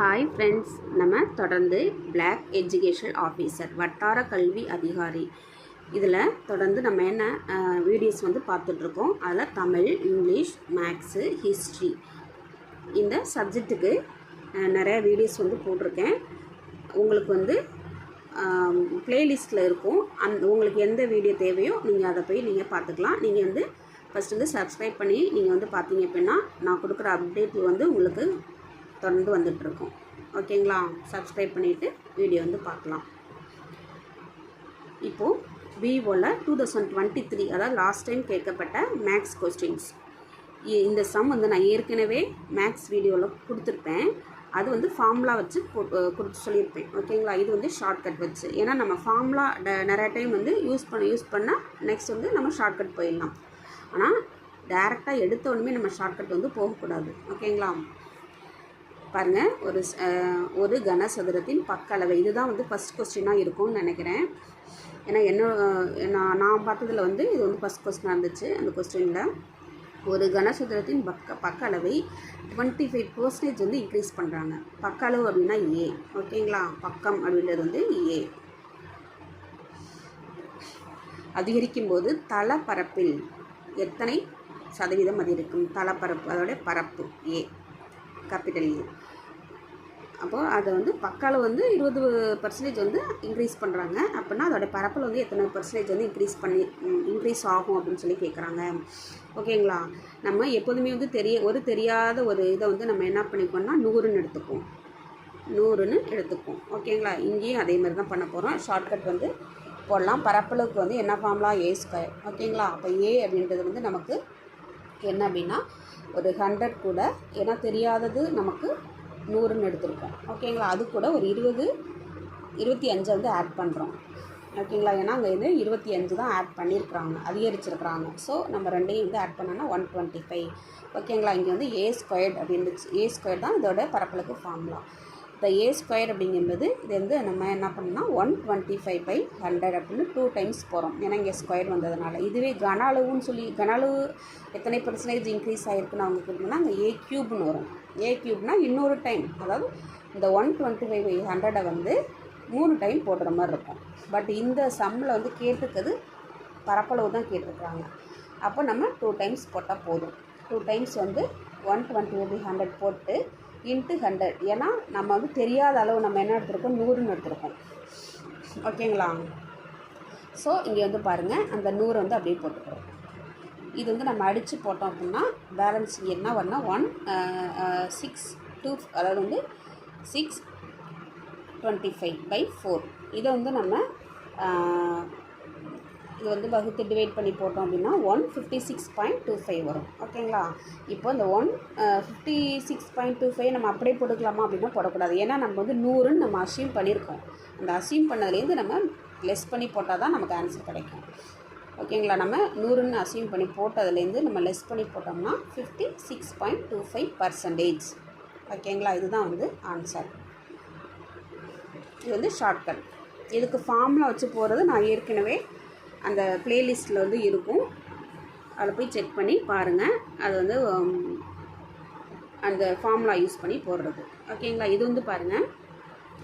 Hi friends, நம்ம தொடர்ந்து black education officer வட்டார கல்வி அதிகாரி இதில் தொடர்ந்து நம்ம என்ன வீடியோஸ் பார்த்துட்ருக்கோம். அதில் தமிழ், இங்கிலீஷ், மேக்ஸு, ஹிஸ்ட்ரி இந்த சப்ஜெக்ட்டுக்கு நிறையா வீடியோஸ் போட்டிருக்கேன். உங்களுக்கு ப்ளேலிஸ்ட்டில் இருக்கும். உங்களுக்கு எந்த வீடியோ தேவையோ நீங்கள் அதை போய் நீங்கள் பார்த்துக்கலாம். நீங்கள் ஃபஸ்ட்டு சப்ஸ்கிரைப் பண்ணி நீங்கள் பார்த்தீங்க அப்படின்னா நான் கொடுக்குற அப்டேட் உங்களுக்கு தொடர்ந்து வந்துட்டுருக்கோம். ஓகேங்களா? சப்ஸ்கிரைப் பண்ணிவிட்டு வீடியோ பார்க்கலாம். இப்போது பிஓவில் 2023 அதாவது லாஸ்ட் டைம் கேட்கப்பட்ட மேக்ஸ் கொஸ்டின்ஸ். இந்த சம் நான் ஏற்கனவே மேக்ஸ் வீடியோவில் கொடுத்துருப்பேன். அது ஃபார்முலா வச்சு கொடுத்து சொல்லியிருப்பேன். ஓகேங்களா? இது ஷார்ட்கட் வச்சு, ஏன்னா நம்ம ஃபார்முலா நிறைய டைம் யூஸ் பண்ண நெக்ஸ்ட் நம்ம ஷார்ட்கட் போயிடலாம். ஆனால் டேரெக்டாக எடுத்த உடனே நம்ம ஷார்ட்கட் போகக்கூடாது. ஓகேங்களா? பாருங்கள், ஒரு கனசதுரத்தின் பக்க அளவு இதுதான் ஃபஸ்ட் கொஸ்டினாக இருக்கும்னு நினைக்கிறேன். ஏன்னா நான் பார்த்ததில் இது ஃபஸ்ட் கொஸ்டினாக இருந்துச்சு. அந்த கொஸ்டினில் ஒரு கனசதுரத்தின் பக்க அளவை 25% இன்க்ரீஸ் பண்ணுறாங்க. பக்க அளவு அப்படின்னா ஏ. ஓகேங்களா? பக்கம் அப்படின்றது ஏ. அதிகரிக்கும் போது தளப்பரப்பில் எத்தனை சதவீதம் அதிகரிக்கும்? தளப்பரப்பு அதோடைய பரப்பு ஏ, கேபிட்டல் ஏ. அப்போது அதை பக்க அளவு 20% இன்க்ரீஸ் பண்ணுறாங்க. அப்படின்னா அதோடய பரப்பில் எத்தனை பர்சன்டேஜ் இன்க்ரீஸ் ஆகும் அப்படின்னு சொல்லி கேட்குறாங்க. ஓகேங்களா? நம்ம எப்போதுமே தெரியாத ஒரு இதை நம்ம என்ன பண்ணிக்கோன்னா 100ன்னு எடுத்துக்குவோம். ஓகேங்களா? இங்கேயும் அதே மாதிரி தான் பண்ண போகிறோம். ஷார்ட்கட் போடலாம். பரப்பளவுக்கு என்ன ஃபார்முலா? A². ஓகேங்களா? அப்போ ஏ அப்படின்றது நமக்கு என்ன அப்படின்னா ஒரு 100 கூட, ஏன்னா தெரியாதது நமக்கு 100ன்னு எடுத்துருக்கோம். ஓகேங்களா? அது கூட ஒரு 25 ஆட் பண்ணுறோம். ஓகேங்களா? ஏன்னா அங்கே 25 தான் ஆட் பண்ணியிருக்கிறாங்க, அதிகரிச்சிருக்கிறாங்க. ஸோ நம்ம ரெண்டையும் ஆட் பண்ணோன்னா 125. ஓகேங்களா? இங்கே A² அப்படின்னுச்சு. A² தான் இதோட பரப்பளவுக்கு ஃபார்முலா. இந்த A² அப்படிங்கிறது இது நம்ம என்ன பண்ணோம்னா 125/100 அப்படின்னு 2 டைம்ஸ் போகிறோம். ஏன்னா இங்கே ஸ்கொயர் வந்ததுனால. இதுவே கன அளவு எத்தனை பர்சன்டேஜ் இன்க்ரீஸ் ஆகிருக்குன்னு அவங்க கொடுத்தோம்னா அங்கே A³ வரும். A³ இன்னொரு டைம், அதாவது இந்த 125/100 3 டைம் போடுற மாதிரி இருக்கும். பட் இந்த சம்மில் கேட்டிருக்கிறது பரப்பளவு தான் கேட்டிருக்கிறாங்க. அப்போ நம்ம 2 டைம்ஸ் போட்டால் போதும். 2 டைம்ஸ் 125/100 போட்டு இன்ட்டு 100. ஏன்னா நம்ம தெரியாத அளவு நம்ம என்ன எடுத்துருக்கோம்? 100ன்னு எடுத்துருக்கோம். ஓகேங்களா? ஸோ இங்கே பாருங்கள், அந்த 100 அப்படியே போட்டுக்கிறோம். இது நம்ம அடித்து போட்டோம் அப்படின்னா பேலன்ஸ் என்ன வரணும்? 162, அதாவது 625/4. இதை நம்ம இது வகுத்து டிவைட் பண்ணி போட்டோம் அப்படின்னா 156.25 வரும். ஓகேங்களா? இப்போ இந்த 156.25 நம்ம அப்படியே போட்டுக்கலாமா அப்படின்னா போடக்கூடாது. ஏன்னா நம்ம 100ன்னு நம்ம அசியூம் பண்ணியிருக்கோம். அந்த அசியூம் பண்ணதுலேருந்து நம்ம லெஸ் பண்ணி போட்டால் தான் நமக்கு ஆன்சர் கிடைக்கும். ஓகேங்களா? நம்ம 100ன்னு அசியூம் பண்ணி போட்டதுலேருந்து நம்ம லெஸ் பண்ணி போட்டோம்னா 56.25%. ஓகேங்களா? இதுதான் ஆன்சர். இது ஷார்ட்கட். இதுக்கு ஃபார்முலா வச்சு போகிறது நான் ஏற்கனவே அந்த ப்ளேலிஸ்ட்டில் இருக்கும். அதில் போய் செக் பண்ணி பாருங்கள். அது அந்த ஃபார்முலா யூஸ் பண்ணி போடுறது. ஓகேங்களா? இது பாருங்கள்,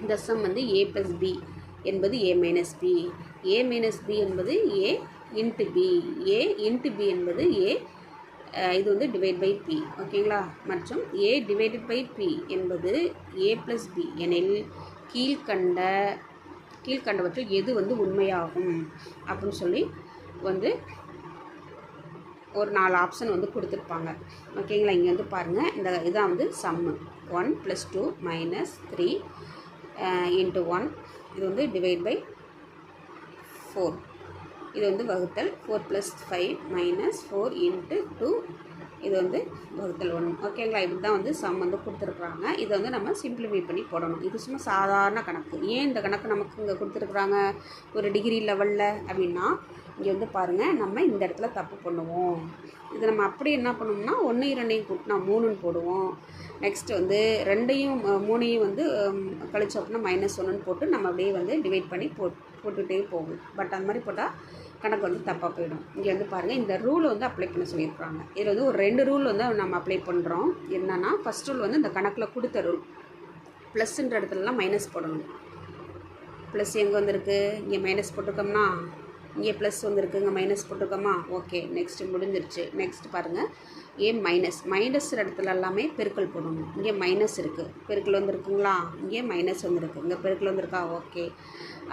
இந்த சம் A+B என்பது A-B. A-B என்பது A into B. A into B என்பது A. இது டிவைட் பை P. ஓகேங்களா? மற்றும் A டிவைடட் பை P என்பது A+B எனில் கீழ்கண்டவற்றில் எது உண்மையாகும் அப்படின்னு சொல்லி ஒரு 4 ஆப்ஷன் கொடுத்துருப்பாங்க. ஓகேங்களா? இங்கே பாருங்கள், இதான் சம்மு. 1 + 2 - 3 × 1. இது டிவைட் பை 4. இது வகுத்தல் 4 + 5 - 4 × 2. இது வகுத்தல் 1. ஓகேங்களா? இப்படி தான் சம் கொடுத்துருக்குறாங்க. இதை நம்ம சிம்பிளிஃபை பண்ணி போடணும். இது சும்மா சாதாரண கணக்கு. ஏன் இந்த கணக்கு நமக்கு இங்கே கொடுத்துருக்குறாங்க ஒரு டிகிரி லெவலில் அப்படின்னா, இங்கே பாருங்கள், நம்ம இந்த இடத்துல தப்பு பண்ணுவோம். இது நம்ம அப்படி என்ன பண்ணுவோம்னா 1 2 கூட்டினா 3ன்னு போடுவோம். நெக்ஸ்ட்டு 2யும் 3யும் கழிச்சோம் அப்படின்னா -1ன்னு போட்டு நம்ம அப்படியே டிவைட் பண்ணி போட்டுகிட்டே போகும். பட் அந்த மாதிரி போட்டால் கணக்கு தப்பாக போயிடும். இங்கே பாருங்கள், இந்த ரூலை அப்ளை பண்ண சொல்லியிருக்காங்க. இதில் ஒரு 2 ரூல் நம்ம அப்ளை பண்ணுறோம். என்னென்னா, ஃபஸ்ட் ரூல் இந்த கணக்கில் கொடுத்த ரூல். ப்ளஸ்ன்ற இடத்துலலாம் மைனஸ் போடணும். ப்ளஸ் எங்கே வந்திருக்கு, இங்கே மைனஸ் போட்டிருக்கோம்னா, இங்கே ப்ளஸ் வந்திருக்கு, இங்கே மைனஸ் போட்டிருக்கோமா. ஓகே, நெக்ஸ்ட்டு முடிஞ்சிருச்சு. நெக்ஸ்ட் பாருங்கள், ஏ மைனஸ் இடத்துல எல்லாமே பெருக்கல் போடணும். இங்கே மைனஸ் இருக்குது, பெருக்கல் வந்திருக்குங்களா, இங்கே மைனஸ் வந்திருக்கு, இங்கே பெருக்கல் வந்திருக்கா. ஓகே,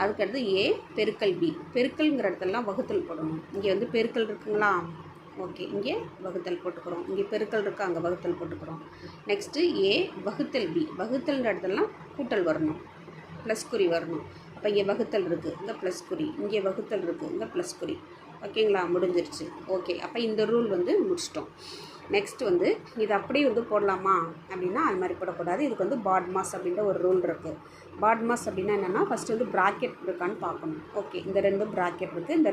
அதுக்கடுத்து ஏ பெருக்கல் பி, பெருக்கல்ங்கிற இடத்துலலாம் வகுத்தல் போடணும். இங்கே வந்து பெருக்கல் இருக்குங்களா. ஓகே, இங்கே வகுத்தல் போட்டுக்கிறோம், இங்கே பெருக்கல் இருக்குது, அங்கே வகுத்தல் போட்டுக்கிறோம். நெக்ஸ்ட்டு ஏ வகுத்தல் பி, வகுத்தல்ன்ற இடத்துலலாம் கூட்டல் வரணும், ப்ளஸ் குறி வரணும். அப்போ இங்கே வகுத்தல் இருக்குது, இங்கே ப்ளஸ் குறி, இங்கே வகுத்தல் இருக்குது, இங்கே ப்ளஸ் குறி. ஓகேங்களா, முடிஞ்சிருச்சு. ஓகே, அப்போ இந்த ரூல் வந்து முடிச்சிட்டோம். நெக்ஸ்ட் வந்து இது அப்படியே வந்து போடலாமா அப்படின்னா அது மாதிரி போடக்கூடாது. இதுக்கு வந்து பாட்மாஸ் அப்படின்ற ஒரு ரூல் இருக்குது. பாட்மாஸ் அப்படின்னா என்னென்னா, ஃபஸ்ட்டு வந்து ப்ராக்கெட் இருக்கான்னு பார்க்கணும். ஓகே, இந்த ரெண்டு ப்ராக்கெட் இருக்குது, இந்த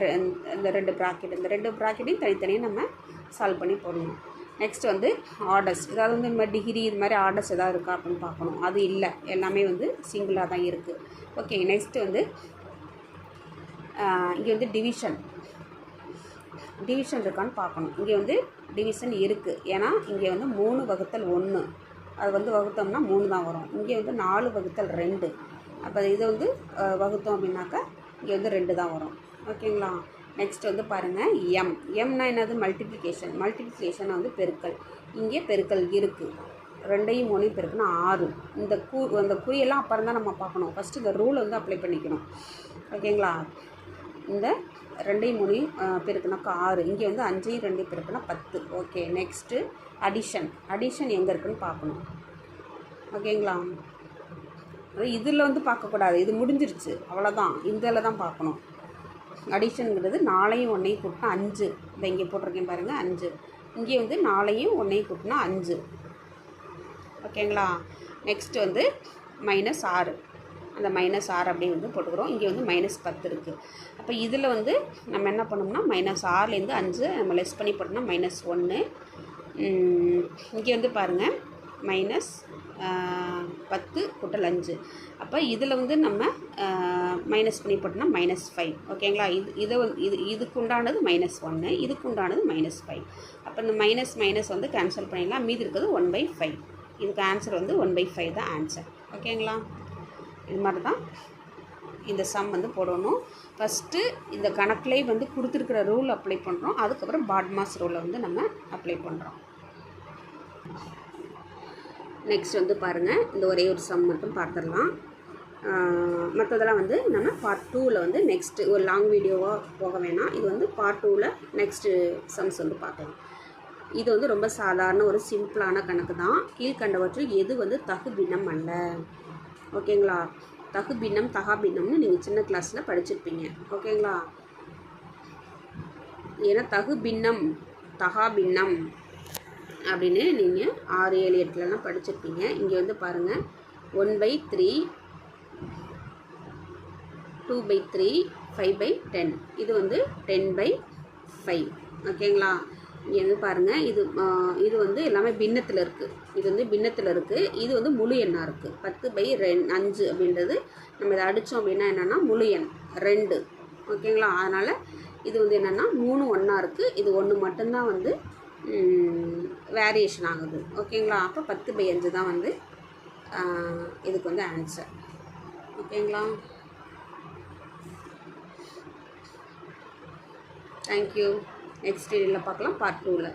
ரெண்டு ப்ராக்கெட்டையும் தனித்தனியாக நம்ம சால்வ் பண்ணி போடணும். நெக்ஸ்ட் வந்து ஆர்டர்ஸ், ஏதாவது வந்து இந்த மாதிரி டிகிரி இது மாதிரி ஆர்டர்ஸ் எதாவது இருக்கா அப்படின்னு பார்க்கணும். அது இல்லை, எல்லாமே வந்து சிங்கிளாக தான் இருக்குது. ஓகே, நெக்ஸ்ட்டு வந்து இங்கே வந்து டிவிஷன் இருக்கான்னு பார்க்கணும். இங்கே வந்து டிவிஷன் இருக்குது, ஏன்னா இங்கே வந்து 3/1 அது வந்து வகுத்தோம்னா 3 தான் வரும். இங்கே வந்து 4/2. அப்போ இதை வந்து வகுத்தோம் அப்படின்னாக்கா இங்கே வந்து 2 தான் வரும். ஓகேங்களா. நெக்ஸ்ட் வந்து பாருங்கள், எம்னா என்னது, மல்டிப்ளிகேஷன் வந்து பெருக்கல். இங்கே பெருக்கல் இருக்குது, 2ஐயும் 3ஐயும் பெருக்குன்னா 6. இந்த குறியெல்லாம் அப்புறம் தான் நம்ம பார்க்கணும். ஃபஸ்ட்டு இந்த ரூலை வந்து அப்ளை பண்ணிக்கணும். ஓகேங்களா. இந்த 2ஐயும் 3ஐயும் பெருக்குனாக்கா 6. இங்கே வந்து 5ஐயும் 2ஐயும் பெருக்குனா 10. ஓகே, நெக்ஸ்ட்டு அடிஷன் எங்கே இருக்குதுன்னு பார்க்கணும். ஓகேங்களா. இதில் வந்து பார்க்கக்கூடாது, இது முடிஞ்சிருச்சு, அவ்வளோதான். இதில் தான் பார்க்கணும். அடிஷனுங்கிறது 4ஐயும் 1ஐயும் கூட்டினா 5. இதை இங்கே போட்டிருக்கேன் பாருங்கள், 5. இங்கே வந்து 4ஐயும் 1ஐயும் கூட்டினா 5. ஓகேங்களா. நெக்ஸ்ட்டு வந்து -6, அந்த -6 அப்படியே வந்து போட்டுக்கிறோம். இங்கே வந்து -10 இருக்குது. அப்போ இதில் வந்து நம்ம என்ன பண்ணோம்னா -6லேருந்து 5 நம்ம லெஸ் பண்ணி போட்டோம்னா -1. இங்கே வந்து பாருங்கள் -10 கூட்டல் 5. அப்போ இதில் வந்து நம்ம மைனஸ் பண்ணி போட்டோம்னா -5. ஓகேங்களா. இதுக்கு உண்டானது -1, இதுக்கு உண்டானது -5. அப்போ இந்த மைனஸ் வந்து கேன்சல் பண்ணிடலாம், மீதி இருக்கிறது 1/5. இதுக்கு ஆன்சர் வந்து 1/5 தான் ஆன்சர். ஓகேங்களா. இது மாதிரி தான் இந்த சம் வந்து போடணும். ஃபஸ்ட்டு இந்த கணக்கிலே வந்து கொடுத்துருக்கிற ரூல் அப்ளை பண்ணுறோம், அதுக்கப்புறம் பாட்மாஸ் ரூலை வந்து நம்ம அப்ளை பண்ணுறோம். நெக்ஸ்ட் வந்து பாருங்கள், இந்த ஒரே ஒரு சம் மட்டும் பார்த்துடலாம். மற்றதெல்லாம் வந்து நம்ம பார்ட் 2ல் வந்து நெக்ஸ்ட்டு ஒரு லாங் வீடியோவாக போக வேணாம். இது வந்து பார்ட் 2ல் நெக்ஸ்ட்டு சம்ஸ் வந்து பார்க்கலாம். இது வந்து ரொம்ப சாதாரண ஒரு சிம்பிளான கணக்கு தான். கீழ்கண்டவற்றில் எது வந்து தகுபின்னம் அல்ல. ஓகேங்களா. தகுபின்னம் தகாபின்னம்னு நீங்கள் சின்ன கிளாஸில் படிச்சிருப்பீங்க. ஓகேங்களா. ஏன்னா தகுபின்னம் தகாபின்னம் அப்படின்னு நீங்கள் 6, 7, 8லலாம் படிச்சிருப்பீங்க. இங்கே வந்து பாருங்கள், 1/3, 2/3, 5/10. இது வந்து 10/5. ஓகேங்களா. இங்கே வந்து பாருங்கள், இது வந்து எல்லாமே பின்னத்தில் இருக்குது. இது வந்து பின்னத்தில் இருக்குது. இது வந்து முழு எண்ணாக இருக்குது. 10/5 அப்படின்றது நம்ம இதை அடித்தோம் அப்படின்னா என்னென்னா முழு எண் 2. ஓகேங்களா. அதனால் இது வந்து என்னென்னா 3 ஒன்றா இருக்குது. இது 1 மட்டும்தான் வந்து வேரியேஷன் ஆகுது. ஓகேங்களா. அப்போ 10/5 தான் வந்து இதுக்கு வந்து ஆன்சர். ஓகேங்களா. தேங்க்யூ. நெக்ஸ்ட் வீடியோவில் பார்க்கலாம், பார்ட் 2ல்.